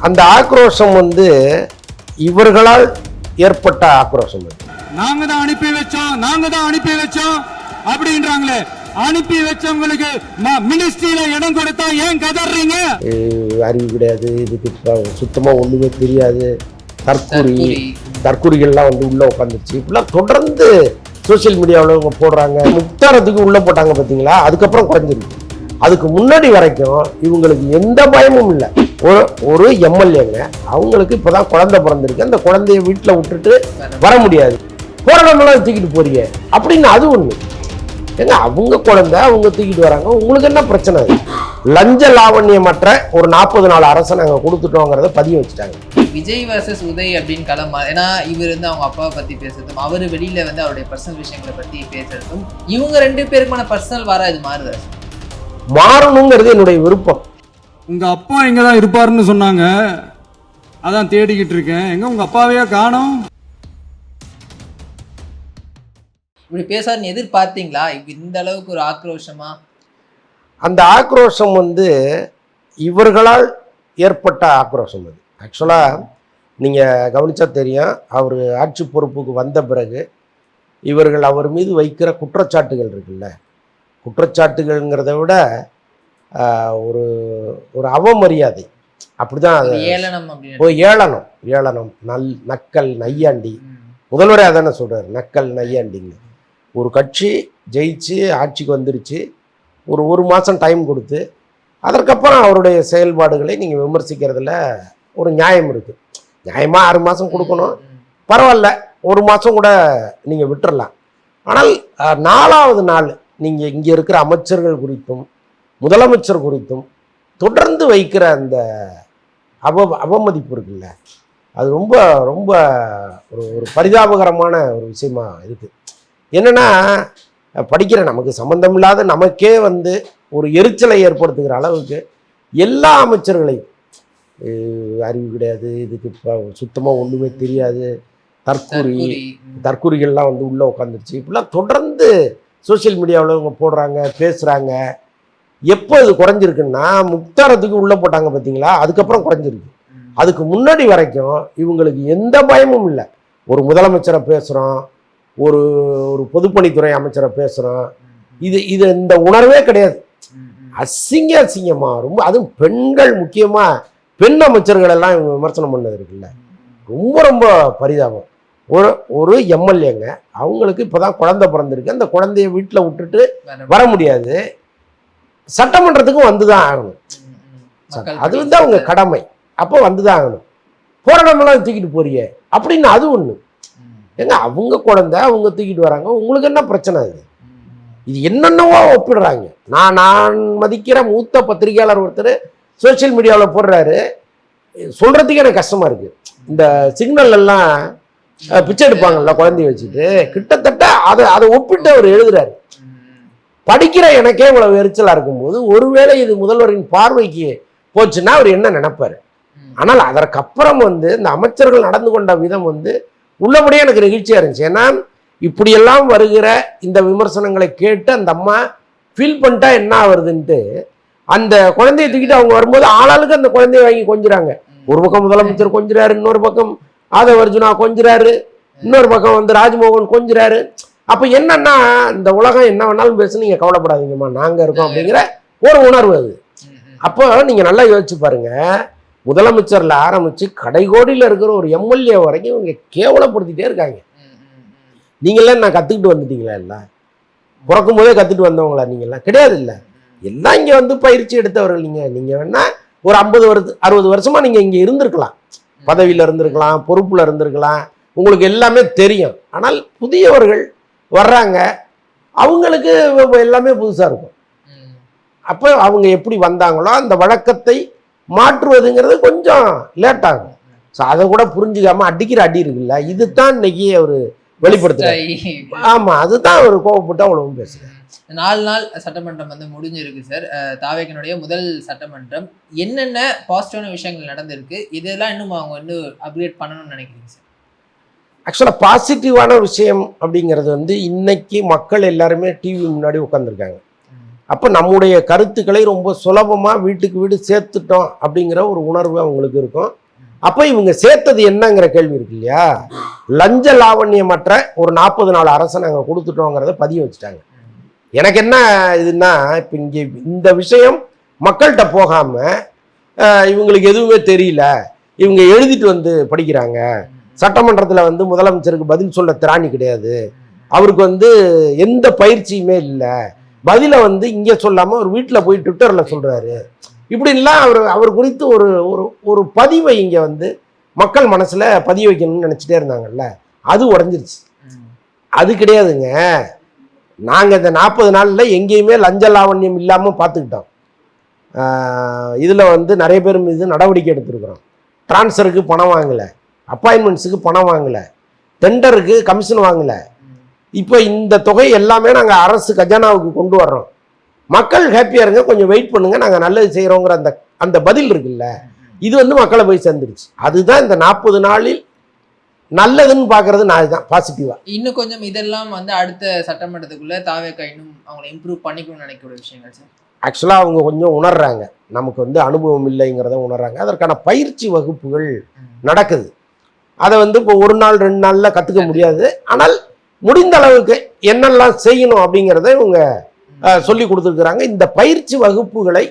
அந்த ஆக்ரோஷம் வந்து இவர்களால் ஏற்பட்ட ஆக்ரோஷம். நாங்க தான் அனுப்பி வச்சோம் அப்படின்றாங்களே. அனுப்பி வச்சவங்களுக்கு மினிஸ்ட்ரியில இடம் கொடுத்தா ஏன் கதறீங்க? அறிவு கிடையாது, இதுக்கு சுத்தமா ஒண்ணுமே தெரியாது, தற்கூரிகள்லாம் வந்து உள்ள உட்காந்துருச்சு. இப்படிலாம் தொடர்ந்து சோசியல் மீடியாவில் இவங்க போடுறாங்க. முக்தாரத்துக்கு உள்ள போட்டாங்க பார்த்தீங்களா, அதுக்கப்புறம் குறைஞ்சிருக்கு. அதுக்கு முன்னாடி வரைக்கும் இவங்களுக்கு எந்த பயமும் இல்லை. ஒரு எம்எல்ஏங்க, அவங்களுக்கு இப்போதான் குழந்தை பிறந்திருக்கு, அந்த குழந்தைய வீட்டில் விட்டுட்டு வர முடியாது, போராடமெல்லாம் தூக்கிட்டு போறீங்க அப்படின்னு. அது ஒண்ணு ஏங்க, அவங்க குழந்தை அவங்க தூக்கிட்டு வராங்க, உங்களுக்கு என்ன பிரச்சனை? லஞ்ச லாவண்யமற்ற ஒரு 40 நாள் அரசை நாங்கள் கொடுத்துட்டோங்கிறத பதிய வச்சுட்டாங்க. விஜய் வர்சஸ் உதய் அப்படின்னு களமா. ஏன்னா இவர் வந்து அவங்க அப்பாவை பத்தி பேசுறதும், அவர் வெளியில வந்து அவருடைய பர்சனல் விஷயங்களை பத்தி பேசுறதும், இவங்க 2 பேருக்கான பர்சனல் வாரா இது மாறுதா? மாறணுங்கிறது என்னுடைய விருப்பம். உங்க அப்பா எங்கதான் இருப்பாருன்னு சொன்னாங்க, அதான் தேடிக்கிட்டு இருக்கேன். எங்க உங்க அப்பாவையா காணோம்? இப்படி பேசாருன்னு எதிர்பார்த்தீங்களா? இந்த அளவுக்கு ஒரு ஆக்ரோஷமா? அந்த ஆக்ரோஷம் வந்து இவர்களால் ஏற்பட்ட ஆக்ரோஷம். அது ஆக்சுவலாக நீங்கள் கவனிச்சா தெரியும், அவர் ஆட்சி பொறுப்புக்கு வந்த பிறகு இவர்கள் அவர் மீது வைக்கிற குற்றச்சாட்டுகள் இருக்குல்ல, குற்றச்சாட்டுகள்ங்கிறத விட ஒரு ஒரு அவமரியாதை, அப்படிதான் அது. ஏளனம், நக்கல், நையாண்டி. முதல்வரே அதானே சொல்றாரு, நக்கல் நையாண்டிங்க. ஒரு கட்சி ஜெயிச்சு ஆட்சிக்கு வந்துருச்சு, ஒரு மாதம் டைம் கொடுத்து அதற்கப்புறம் அவருடைய செயல்பாடுகளை நீங்கள் விமர்சிக்கிறதுல ஒரு நியாயம் இருக்குது. நியாயமாக 6 மாதம் கொடுக்கணும், பரவாயில்ல, 1 மாதம் கூட நீங்கள் விட்டுறலாம். ஆனால் 4வது நாள் நீங்கள் இங்கே இருக்கிற அமைச்சர்கள் குறித்தும் முதலமைச்சர் குறித்தும் தொடர்ந்து வைக்கிற அந்த அவமதிப்பு இருக்குல்ல, அது ரொம்ப ரொம்ப ஒரு பரிதாபகரமான ஒரு விஷயமா இருக்குது. என்னென்னா, படிக்கிற நமக்கு சம்மந்தம் இல்லாத நமக்கே வந்து ஒரு எரிச்சலை ஏற்படுத்துகிற அளவுக்கு எல்லா அமைச்சர்களையும், அறிவு கிடையாது, இதுக்கு சுத்தமாக ஒன்றுமே தெரியாது, தற்கூரிகள்லாம் வந்து உள்ளே உட்காந்துருச்சு, இப்படிலாம் தொடர்ந்து சோசியல் மீடியாவில் இவங்க போடுறாங்க, பேசுகிறாங்க. எப்போ இது குறைஞ்சிருக்குன்னா, முக்தாரத்துக்கு உள்ளே போட்டாங்க பார்த்தீங்களா, அதுக்கப்புறம் குறைஞ்சிருக்கு. அதுக்கு முன்னாடி வரைக்கும் இவங்களுக்கு எந்த பயமும் இல்லை. ஒரு முதலமைச்சரை பேசுகிறோம், ஒரு பொதுப்பணித்துறை அமைச்சரை பேசுகிறோம், இது இந்த உணர்வே கிடையாது. அசிங்கமா ரொம்ப, அதுவும் பெண்கள், முக்கியமாக பெண் அமைச்சர்கள் எல்லாம் இவங்க விமர்சனம் பண்ணது இருக்குல்ல, ரொம்ப ரொம்ப பரிதாபம். ஒரு எம்எல்ஏங்க, அவங்களுக்கு இப்போதான் குழந்தை பிறந்திருக்கு, அந்த குழந்தைய வீட்டில் விட்டுட்டு வர முடியாது, சட்டமன்றத்துக்கும் வந்துதான் ஆகணும், அது வந்து அவங்க கடமை, அப்போ வந்துதான் ஆகணும், போராடமெல்லாம் தூக்கிட்டு போறீங்க அப்படின்னு. அது ஒண்ணு ஏங்க, அவங்க குழந்தை அவங்க தூக்கிட்டு வராங்க, உங்களுக்கு என்ன பிரச்சனை? இது என்னென்னவோ ஒப்பிடுறாங்க. நான் மதிக்கிற மூத்த பத்திரிகையாளர் ஒருத்தர் சோசியல் மீடியாவில் போடுறாரு, சொல்றதுக்கு எனக்கு கஷ்டமா இருக்கு. இந்த சிக்னல் எல்லாம் பிச்சை எடுப்பாங்கல்ல குழந்தைய வச்சுட்டு, கிட்டத்தட்ட அதை ஒப்பிட்டு அவர் எழுதுறாரு. படிக்கிற எனக்கே இவ்வளவு எரிச்சலா இருக்கும்போது, ஒருவேளை இது முதல்வரின் பார்வைக்கு போச்சுன்னா அவர் என்ன நினைப்பாரு? ஆனால் அதற்கப்புறம் வந்து இந்த அமைச்சர்கள் நடந்து கொண்ட விதம் வந்து உள்ளபடியே எனக்கு நெகிழ்ச்சியா இருந்துச்சு. ஏன்னா இப்படியெல்லாம் வருகிற இந்த விமர்சனங்களை கேட்டு அந்த அம்மா ஃபீல் பண்ணிட்டா என்ன ஆகுதுன்ட்டு, அந்த குழந்தைய தூக்கிட்டு அவங்க வரும்போது ஆளாளுக்கு அந்த குழந்தைய வாங்கி கொஞ்சுறாங்க. ஒரு பக்கம் முதலமைச்சர் கொஞ்சுறாரு, இன்னொரு பக்கம் ஆதவ அர்ஜுனா கொஞ்சுறாரு, இன்னொரு பக்கம் வந்து ராஜ்மோகன் கொஞ்சுறாரு. அப்ப என்னன்னா, இந்த உலகம் என்ன வேணாலும் பேசு, நீங்க கவலைப்படாதீங்கம்மா, நாங்க இருக்கோம் அப்படிங்கிற ஒரு உணர்வு அது. அப்போ நீங்க நல்லா யோசிச்சு பாருங்க, முதலமைச்சர்ல ஆரம்பிச்சு கடைகோடியில் இருக்கிற ஒரு எம்எல்ஏ வரைக்கும் இவங்க கேவலப்படுத்திட்டே இருக்காங்க. நீங்களாம் நான் கத்துக்கிட்டு வந்துட்டீங்களா? இல்லை, பிறக்கும் போதே கத்துட்டு வந்தவங்களா நீங்களாம்? கிடையாது. இல்லை, எல்லாம் இங்க வந்து பயிற்சி எடுத்தவர்கள். நீங்க வேணா ஒரு 50-60 வருஷமா நீங்க இங்க இருந்திருக்கலாம், பதவியில இருந்திருக்கலாம், பொறுப்புல இருந்திருக்கலாம், உங்களுக்கு எல்லாமே தெரியும். ஆனால் புதியவர்கள் வர்றாங்க, அவங்களுக்கு எல்லாமே புதுசா இருக்கும். அப்போ அவங்க எப்படி வந்தாங்களோ அந்த வழக்கத்தை மாற்றுவதுங்கிறது கொஞ்சம் லேட் ஆகும். ஸோ அதை கூட புரிஞ்சுக்காம அடிக்கிற அடி இருக்குல்ல, இதுதான் இன்னைக்கு அவர் வெளிப்படுத்துறாரு. ஆமா, அதுதான் அவர் கோவப்பட்டு அவ்வளவு பேசுறாரு. 4 நாள் சட்டமன்றம் வந்து முடிஞ்சிருக்கு சார். தாவேக்கனுடைய முதல் சட்டமன்றம். என்னென்ன பாசிட்டிவான விஷயங்கள் நடந்திருக்கு, இதெல்லாம் இன்னும் அவங்க வந்து அப்கிரேட் பண்ணணும்னு நினைக்கிறீங்க சார்? ஆக்சுவலாக பாசிட்டிவான விஷயம் அப்படிங்கிறது வந்து இன்னைக்கு மக்கள் எல்லாருமே டிவி முன்னாடி உட்காந்துருக்காங்க. அப்போ நம்முடைய கருத்துக்களை ரொம்ப சுலபமாக வீட்டுக்கு வீடு சேர்த்துட்டோம் அப்படிங்கிற ஒரு உணர்வு அவங்களுக்கு இருக்கும். அப்போ இவங்க சேர்த்தது என்னங்கிற கேள்வி இருக்கு இல்லையா? லஞ்ச லாவண்யமற்ற ஒரு 40 நாள் அரசை நாங்கள் கொடுத்துட்டோங்கிறத பதிய வச்சுட்டாங்க. எனக்கு என்ன இதுன்னா, இப்போ இங்கே இந்த விஷயம் மக்கள்கிட்ட போகாமல் இவங்களுக்கு எதுவுமே தெரியல, இவங்க எழுதிட்டு வந்து படிக்கிறாங்க, சட்டமன்றத்தில் வந்து முதலமைச்சருக்கு பதில் சொல்ல திராணி கிடையாது, அவருக்கு வந்து எந்த பயிற்சியுமே இல்லை, பதிலை வந்து இங்கே சொல்லாமல் ஒரு வீட்டில் போய் ட்விட்டரில் சொல்கிறாரு, இப்படின்லாம் அவர் குறித்து ஒரு ஒரு ஒரு பதிவை இங்கே வந்து மக்கள் மனசில் பதிய வைக்கணும்னு நினச்சிட்டே இருந்தாங்கல்ல, அது உடஞ்சிருச்சு. அது கிடையாதுங்க. நாங்கள் இந்த 40 நாளில் எங்கேயுமே லஞ்ச லாவண்யம் இல்லாமல் பார்த்துக்கிட்டோம். இதில் வந்து நிறைய பேர் மீது நடவடிக்கை எடுத்துருக்குறோம். ட்ரான்ஸ்ஃபருக்கு பணம் வாங்கலை, அப்பாயின்மெண்ட்ஸுக்கு பணம் வாங்கலை, டெண்டருக்கு கமிஷன் வாங்கலை. இப்போ இந்த தொகை எல்லாமே நாங்கள் அரசு கஜானாவுக்கு கொண்டு வர்றோம். மக்கள் ஹாப்பியாக இருங்க, கொஞ்சம் வெயிட் பண்ணுங்கள், நாங்கள் நல்லது செய்கிறோங்கிற அந்த பதில் இருக்குல்ல, இது வந்து மக்களை போய் சேர்ந்துருச்சு. அதுதான் இந்த 40 நாளில் நல்லதுன்னு பார்க்கறது. நான் இதுதான் பாசிட்டிவாக. இன்னும் கொஞ்சம் இதெல்லாம் வந்து அடுத்த சட்டமன்றத்துக்குள்ள தாவேக்கா இன்னும் அவங்களை இம்ப்ரூவ் பண்ணிக்கணும்னு நினைக்கிற விஷயங்கள் சார். ஆக்சுவலாக அவங்க கொஞ்சம் உணர்றாங்க, நமக்கு வந்து அனுபவம் இல்லைங்கிறத உணர்றாங்க. அதற்கான பயிற்சி வகுப்புகள் நடக்குது. அதை வந்து இப்போ 1 நாள் 2 நாளில் கற்றுக்க முடியாது. ஆனால் முடிந்த அளவுக்கு என்னெல்லாம் செய்யணும் அப்படிங்கிறத இவங்க சொல்லி கொடுத்துருக்குறாங்க. இந்த பயிற்சி வகுப்புகளை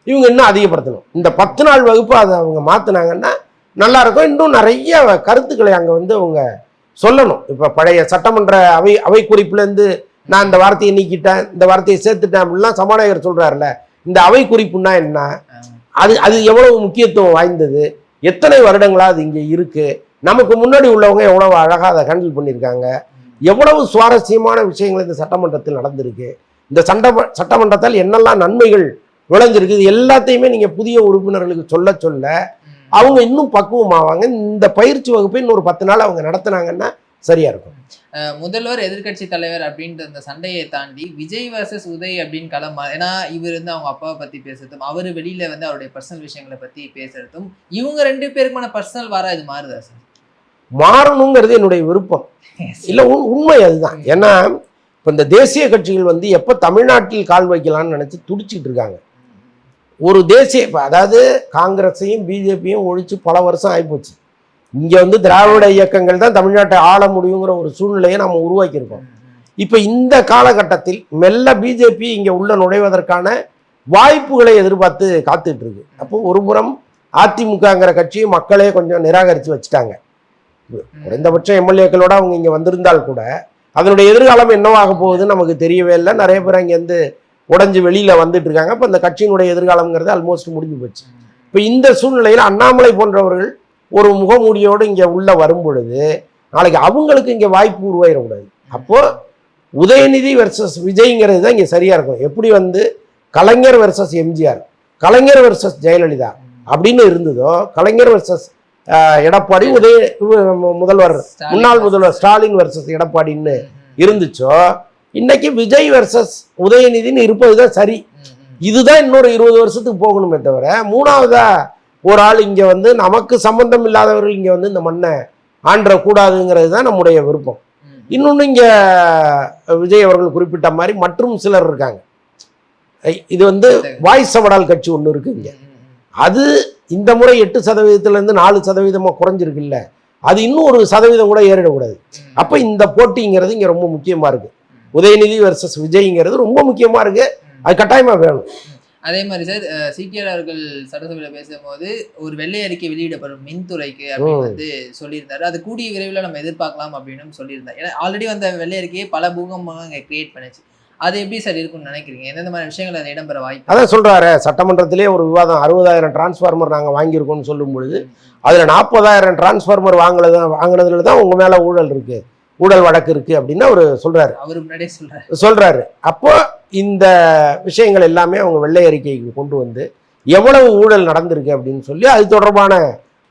இவங்க இன்னும் அதிகப்படுத்தணும். இந்த 10 நாள் வகுப்பு அதை அவங்க மாற்றினாங்கன்னா நல்லாயிருக்கும். இன்னும் நிறைய கருத்துக்களை அங்கே வந்து அவங்க சொல்லணும். இப்போ பழைய சட்டமன்ற அவை குறிப்புலேருந்து நான் இந்த வார்த்தையை நீக்கிட்டேன், இந்த வார்த்தையை சேர்த்துட்டேன் அப்படின்லாம் சபாநாயகர் சொல்கிறாருல, இந்த அவை குறிப்புன்னா என்ன, அது எவ்வளவு முக்கியத்துவம் வாய்ந்தது, எத்தனை வருடங்களாக அது இங்கே இருக்குது, நமக்கு முன்னாடி உள்ளவங்க எவ்வளவு அழகாக அதை ஹேண்டில் பண்ணியிருக்காங்க, எவ்வளவு சுவாரஸ்யமான விஷயங்கள் இந்த சட்டமன்றத்தில் நடந்திருக்கு, இந்த சட்டமன்றத்தால் என்னெல்லாம் நன்மைகள் விளைஞ்சிருக்கு, இது எல்லாத்தையுமே நீங்கள் புதிய உறுப்பினர்களுக்கு சொல்ல சொல்ல அவங்க இன்னும் பக்குவமாவாங்க. இந்த பயிற்சி வகுப்பை இன்னொரு 10 நாள் அவங்க நடத்தினாங்கன்னா சரியா இருக்கும். முதல்வர் எதிர்கட்சி தலைவர் அப்படின்ற அந்த சண்டையை தாண்டி விஜய் வர்சஸ் உதய் அப்படின்னு களம், ஏன்னா இவர் வந்து அவங்க அப்பாவை பத்தி பேசுறதும், அவர் வெளியில வந்து அவருடைய பர்சனல் விஷயங்களை பத்தி பேசுறதும், இவங்க 2 பேருக்குமான பர்சனல் வாரா இது மாறுதா சார்? மாறணுங்கிறது என்னுடைய விருப்பம் இல்லை, உண்மை அதுதான். ஏன்னா இப்போ இந்த தேசிய கட்சிகள் வந்து எப்போ தமிழ்நாட்டில் கால் வைக்கலாம்னு நினச்சி துடிச்சிட்டு இருக்காங்க. ஒரு தேசிய, அதாவது காங்கிரஸையும் பிஜேபியும் ஒழிச்சு பல வருஷம் ஆகிப்போச்சு. இங்கே வந்து திராவிட இயக்கங்கள் தான் தமிழ்நாட்டை ஆள முடியுங்கிற ஒரு சூழ்நிலையை நம்ம உருவாக்கியிருக்கோம். இப்போ இந்த காலகட்டத்தில் மெல்ல பிஜேபி இங்கே உள்ள நுழைவதற்கான வாய்ப்புகளை எதிர்பார்த்து காத்துட்டு இருக்கு. அப்போ ஒரு புறம் அதிமுகங்கிற கட்சியை மக்களே கொஞ்சம் நிராகரித்து வச்சுட்டாங்க. குறைந்தபட்சம் எம்எல்ஏக்களோட அவங்க இங்கே வந்திருந்தால் கூட அதனுடைய எதிர்காலம் என்னவாக போகுதுன்னு நமக்கு தெரியவே இல்லை. நிறைய பேர் அங்கேருந்து உடஞ்சி வெளியில் வந்துட்டு இருக்காங்க. இப்போ இந்த கட்சியினுடைய எதிர்காலங்கிறது ஆல்மோஸ்ட் முடிஞ்சு போச்சு. இப்போ இந்த சூழ்நிலையில் அண்ணாமலை போன்றவர்கள் ஒரு முகமூடியோடு இங்கே உள்ள வரும் பொழுது நாளைக்கு அவங்களுக்கு இங்கே வாய்ப்பு உருவாயிடக்கூடாது. அப்போது உதயநிதி வெர்சஸ் விஜய்ங்கிறது தான் இங்கே சரியாக இருக்கும். எப்படி வந்து கலைஞர் வெர்சஸ் எம்ஜிஆர், கலைஞர் வெர்சஸ் ஜெயலலிதா அப்படின்னு இருந்ததோ, கலைஞர் வெர்சஸ் எடப்பாடி, முன்னாள் முதல்வர் ஸ்டாலின் வெர்சஸ் எடப்பாடின்னு இருந்துச்சோ, இன்னைக்கு விஜய் வெர்சஸ் உதயநிதினு இருப்பதுதான் சரி. இதுதான் இன்னொரு 20 வருஷத்துக்கு போகணுமே தவிர, மூணாவதா ஒரு ஆள் இங்கே வந்து நமக்கு சம்பந்தம் இல்லாதவர்கள் இங்கே வந்து இந்த மண்ணை ஆண்டக்கூடாதுங்கிறது தான் நம்முடைய விருப்பம். இன்னொன்று இங்கே விஜய் அவர்கள் குறிப்பிட்ட மாதிரி மற்றும் சிலர் இருக்காங்க. இது வந்து வாய்ஸ் சவடால் கட்சி ஒன்று இருக்கு இங்கே. அது இந்த முறை 8% 4% குறைஞ்சிருக்குல்ல, அது இன்னும் 1% கூட ஏறிடக்கூடாது. அப்போ இந்த போட்டிங்கிறது இங்கே ரொம்ப முக்கியமாக இருக்குது. உதயநிதி வெர்சஸ் விஜய்ங்கிறது ரொம்ப முக்கியமாக இருக்கு, அது கட்டாயமாக வேணும். அதே மாதிரி சார், சிகேஆர் அவர்கள் சட்டசபையில் பேசும்போது ஒரு வெள்ளை அறிக்கை வெளியிடப்படும் மின்துறைக்கு அப்படின்னு வந்து சொல்லியிருந்தாரு. அது கூடிய விரைவில் நம்ம எதிர்பார்க்கலாம் அப்படின்னு சொல்லியிருந்தார். ஏன்னா ஆல்ரெடி வந்த வெள்ளை அறிக்கையை பல பூகமாக இங்கே கிரியேட் பண்ணிச்சு. அது எப்படி சார் இருக்குன்னு நினைக்கிறீங்க? எந்தெந்த மாதிரி விஷயங்கள் அதை இடம்பெற வாய்ப்பு? அதான் சொல்கிறாரு, சட்டமன்றத்திலே ஒரு விவாதம் 60,000 டிரான்ஸ்ஃபார்மர் நாங்கள் வாங்கியிருக்கோம்னு சொல்லும் பொழுது அதில் 40,000 டிரான்ஸ்ஃபார்மர் வாங்கினதுல தான் உங்கள் மேலே ஊழல் இருக்குது, ஊழல் வழக்கு இருக்குது அப்படின்னு அவர் சொல்கிறாரு. அவர் முன்னாடியே சொல்கிறாரு. அப்போ இந்த விஷயங்கள் எல்லாமே அவங்க வெள்ளை அறிக்கைக்கு கொண்டு வந்து எவ்வளவு ஊழல் நடந்திருக்கு அப்படின்னு சொல்லி அது தொடர்பான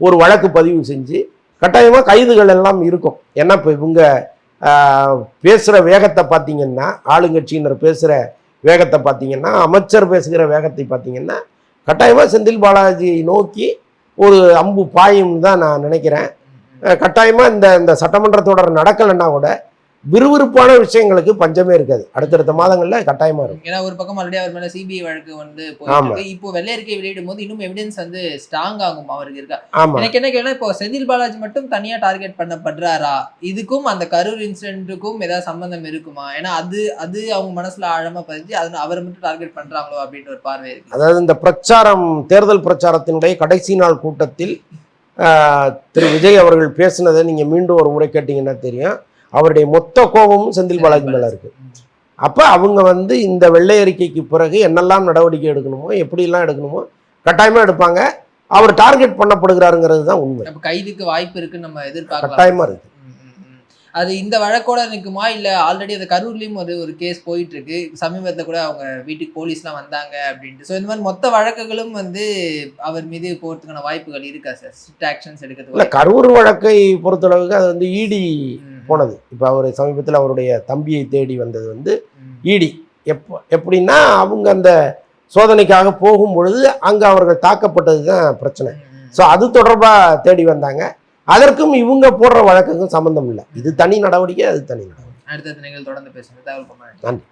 ஒரு வழக்கு பதிவு செஞ்சு கட்டாயமாக கைதுகள் எல்லாம் இருக்கும். ஏன்னா இப்போ இவங்க பேசுகிற வேகத்தை பார்த்தீங்கன்னா, ஆளுங்கட்சியினர் பேசுகிற வேகத்தை பார்த்தீங்கன்னா, அமைச்சர் பேசுகிற வேகத்தை பார்த்தீங்கன்னா, கட்டாயமாக செந்தில் பாலாஜியை நோக்கி ஒரு அம்பு பாயும் தான் நான் நினைக்கிறேன். கட்டாயமாக இந்த சட்டமன்ற தொடர் நடக்கலைன்னா கூட விறுவிறுப்பான விஷயங்களுக்கு பஞ்சமே இருக்காது. அடுத்தடுத்த மாதங்கள்ல கட்டாயமா இருக்கும். ஏன்னா ஒரு பக்கம் ஆல்ரெடி அவர் மேல சிபிஐ வழக்கு வந்து போயிட்டு இருக்கு. இப்போ வெள்ளை அறிக்கை வெளியிடும் போது இன்னும் எவிடன்ஸ் வந்து ஸ்ட்ராங் ஆகும் அவருக்கு இருக்கா. ஆமா, எனக்கு என்ன கேட்டா இப்போ செந்தில் பாலாஜி மட்டும் தனியா டார்கெட் பண்ணப்படுறாரா, இதுக்கும் அந்த கரூர் இன்சிடென்ட்டுக்கும் ஏதாவது சம்பந்தம் இருக்குமா? ஏன்னா அது அவங்க மனசுல ஆழமா பதிஞ்சு அது அவரை மட்டும் டார்கெட் பண்றாங்களோ அப்படின்ற ஒரு பார்வை இருக்கு. அதாவது இந்த தேர்தல் பிரச்சாரத்தினுடைய கடைசி நாள் கூட்டத்தில் திரு விஜய் அவர்கள் பேசினதை நீங்க மீண்டும் ஒரு முறை கேட்டீங்கன்னா தெரியும். அவருடைய மொத்த கோபமும் செந்தில் பாலாஜி மேல இருக்கு. அப்ப அவங்க வந்து இந்த வெள்ளை அறிக்கைக்கு பிறகு என்னெல்லாம் நடவடிக்கை எடுக்கணுமோ, எப்படிலாம் எடுக்கணுமோ கட்டாயமா எடுப்பாங்க. அவர் டார்கெட் பண்ணப்படுகிறாருங்கிறது தான் உண்மை. அப்ப கைதுக்கு வாய்ப்பு இருக்குன்னு நம்ம எதிர்பார்க்கலாம். கட்டாயமா இருக்கு. அது இந்த வழக்கோட நிற்குமா, இல்ல ஆல்ரெடி அந்த கரூர்லயும் ஒரு கேஸ் போயிட்டு இருக்கு. சமீபத்துல கூட அவங்க வீட்டுக்கு போலீஸ்லாம் வந்தாங்க அப்படின்ட்டு. ஸோ இந்த மாதிரி மொத்த வழக்குகளும் வந்து அவர் மீது போறதுக்கான வாய்ப்புகள் இருக்கா சார்? ஸ்ட்ரிக்ட் ஆக்ஷன்ஸ் இல்ல, எடுக்கிறதுக்கு? கரூர் வழக்கை பொறுத்தளவுக்கு அது வந்து இடி போனது. இப்போ அவர் சமீபத்தில் அவருடைய தம்பியை தேடி வந்தது வந்து இடி. எப்படின்னா அவங்க அந்த சோதனைக்காக போகும் பொழுது அங்கே அவர்கள் தாக்கப்பட்டது தான் பிரச்சனை. ஸோ அது தொடர்பாக தேடி வந்தாங்க. அதற்கும் இவங்க போடுற வழக்குக்கும் சம்பந்தம் இல்லை. இது தனி நடவடிக்கை, அது தனி நடவடிக்கை. அடுத்த நிகழ்வு தொடர்ந்து பேசுங்க. தகவல் நன்றி.